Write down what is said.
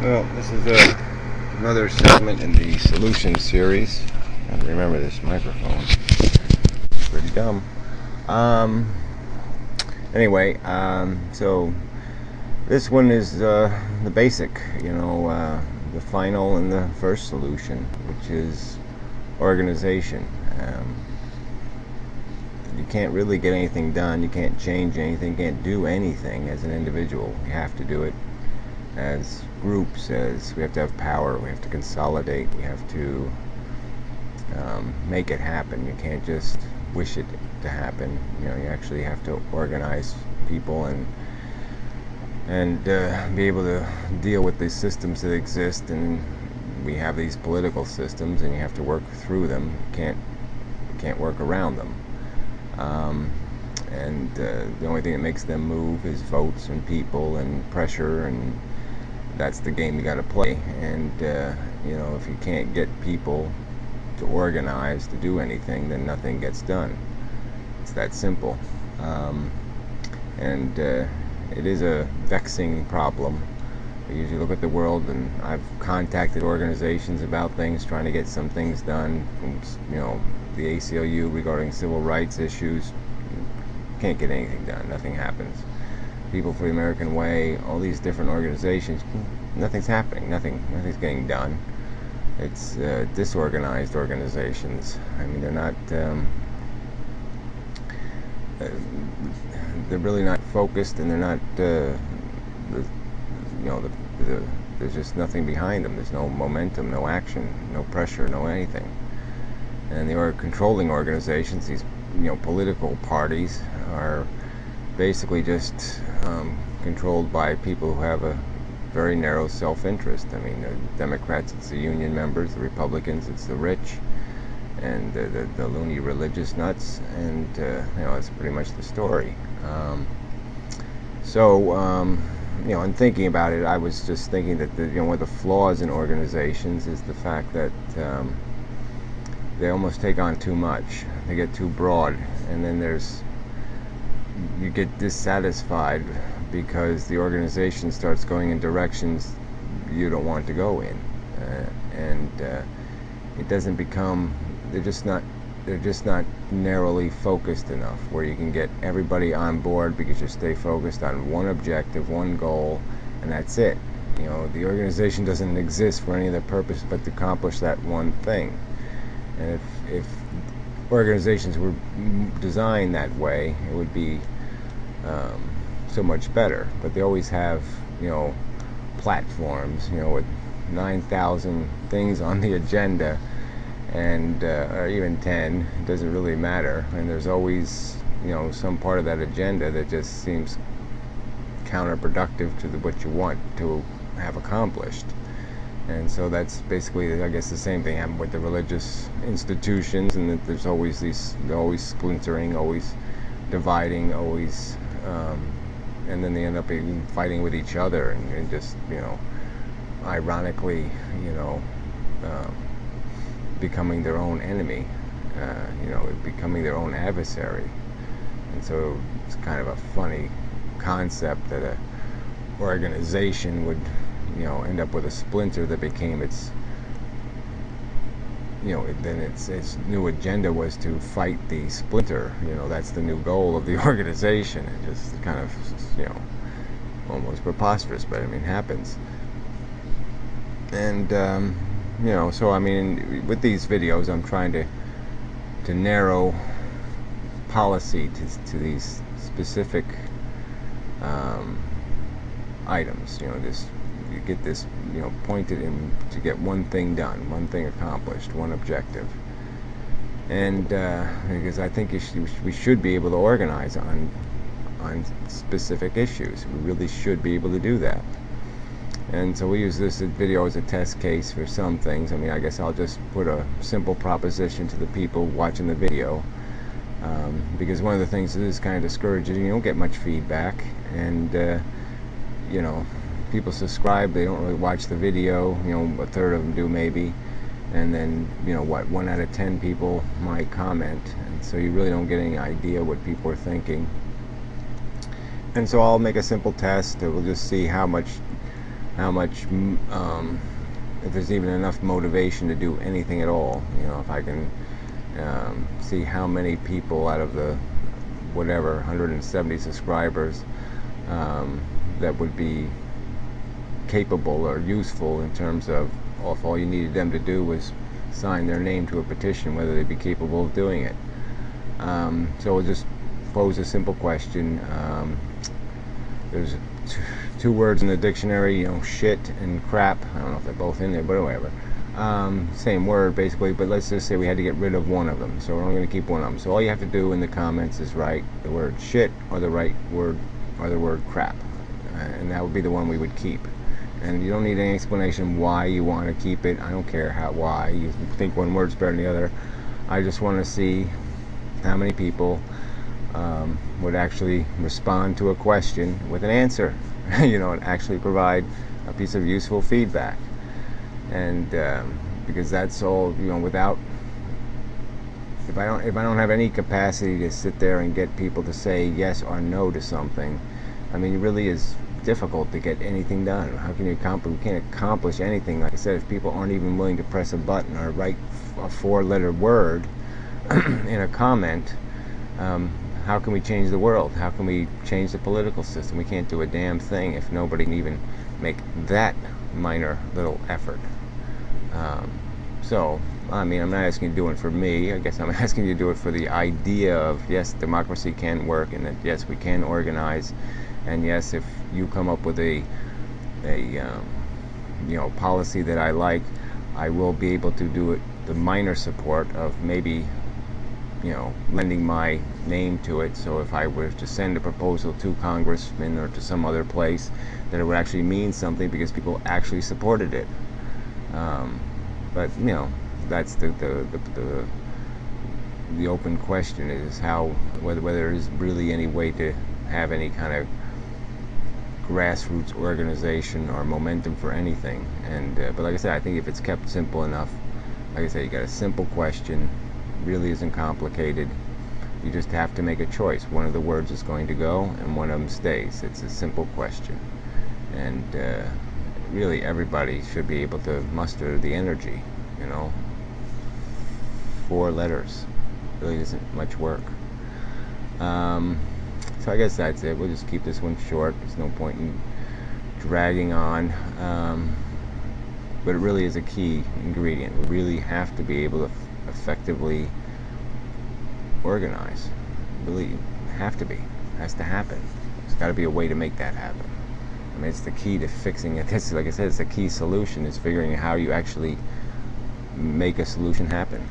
Well, this is another segment in the solution series. I have to remember this microphone. It's pretty dumb. Anyway, so this one is the basic, the final and the first solution, which is organization. You can't really get anything done. You can't change anything. You can't do anything as an individual. You have to do it as groups, as we have to have power, we have to consolidate, we have to make it happen. You can't just wish it to happen. You actually have to organize people and be able to deal with the systems that exist. And we have these political systems, and you have to work through them. You can't work around them. And the only thing that makes them move is votes and people and pressure, and that's the game you got to play. And if you can't get people to organize to do anything, then nothing gets done. It's that simple. And it is a vexing problem. I usually look at the world, and I've contacted organizations about things, trying to get some things done from the ACLU regarding civil rights issues. Can't get anything done. Nothing happens. People for the American Way, all these different organizations, nothing's happening. Nothing's getting done. It's disorganized organizations. I mean, they're not. They're really not focused, and they're not. There's just nothing behind them. There's no momentum, no action, no pressure, no anything. And the controlling organizations, these political parties, are basically just controlled by people who have a very narrow self-interest. I mean, the Democrats, it's the union members; the Republicans, it's the rich and the loony religious nuts. And that's pretty much the story. In thinking about it, I was just thinking that one of the flaws in organizations is the fact that they almost take on too much. They get too broad, and then you get dissatisfied because the organization starts going in directions you don't want to go in, and it doesn't become. They're just not narrowly focused enough where you can get everybody on board, because you stay focused on one objective, one goal, and that's it. The organization doesn't exist for any other purpose but to accomplish that one thing. And if organizations were designed that way, it would be so much better. But they always have platforms with 9,000 things on the agenda, and or even 10. It doesn't really matter. And there's always some part of that agenda that just seems counterproductive to what you want to have accomplished. And so that's basically, I guess, the same thing happened with the religious institutions, and that they're always splintering, always dividing, always, and then they end up even fighting with each other, and just, ironically, becoming their own enemy, becoming their own adversary. And so it's kind of a funny concept that a organization would end up with a splinter that became its new agenda was to fight the splinter. That's the new goal of the organization. It just kind of almost preposterous, but I mean, it happens. And so I mean, with these videos, I'm trying to narrow policy to these specific items. You get this pointed in to get one thing done, one thing accomplished, one objective. And because I think we should be able to organize on specific issues. We really should be able to do that. And so we use this video as a test case for some things. I mean, I guess I'll just put a simple proposition to the people watching the video, because one of the things that is kind of discouraging, you don't get much feedback, and people subscribe, they don't really watch the video. A third of them do maybe, and then 1 out of 10 people might comment, and so you really don't get any idea what people are thinking. And so I'll make a simple test. We'll just see how much how much, if there's even enough motivation to do anything at all. You know, if I can see how many people out of the whatever 170 subscribers that would be capable or useful in terms of if all you needed them to do was sign their name to a petition, whether they'd be capable of doing it. So we'll just pose a simple question. There's two words in the dictionary, you know, shit and crap. I don't know if they're both in there, but whatever. Same word basically, but let's just say we had to get rid of one of them, so we're only going to keep one of them. So all you have to do in the comments is write the word shit or the right word or the word crap, and that would be the one we would keep. And you don't need any explanation why you want to keep it. I don't care why you think one word's better than the other. I just want to see how many people would actually respond to a question with an answer, you know, and actually provide a piece of useful feedback. And because that's all, you know, without, if I don't have any capacity to sit there and get people to say yes or no to something, I mean, it really is difficult to get anything done. How can you accomplish? We can't accomplish anything. Like I said, if people aren't even willing to press a button or write a 4-letter word in a comment, how can we change the world? How can we change the political system? We can't do a damn thing if nobody can even make that minor little effort. So, I mean, I'm not asking you to do it for me. I guess I'm asking you to do it for the idea of, yes, democracy can work, and that, yes, we can organize, and yes, if you come up with a you know, policy that I like, I will be able to do it, the minor support of maybe, you know, lending my name to it. So if I were to send a proposal to congressmen or to some other place, that it would actually mean something because people actually supported it. But you know, that's the open question, is how whether there's really any way to have any kind of grassroots organization or momentum for anything. And but like I said, I think if it's kept simple enough, like I said, you got a simple question, really isn't complicated. You just have to make a choice. One of the words is going to go and one of them stays. It's a simple question, and really everybody should be able to muster the energy, you know. 4 letters really isn't much work. So I guess that's it. We'll just keep this one short. There's no point in dragging on. But it really is a key ingredient. We really have to be able to effectively organize. Really have to be. It has to happen. There's got to be a way to make that happen. I mean, it's the key to fixing it. This, like I said, it's the key solution, is figuring out how you actually make a solution happen.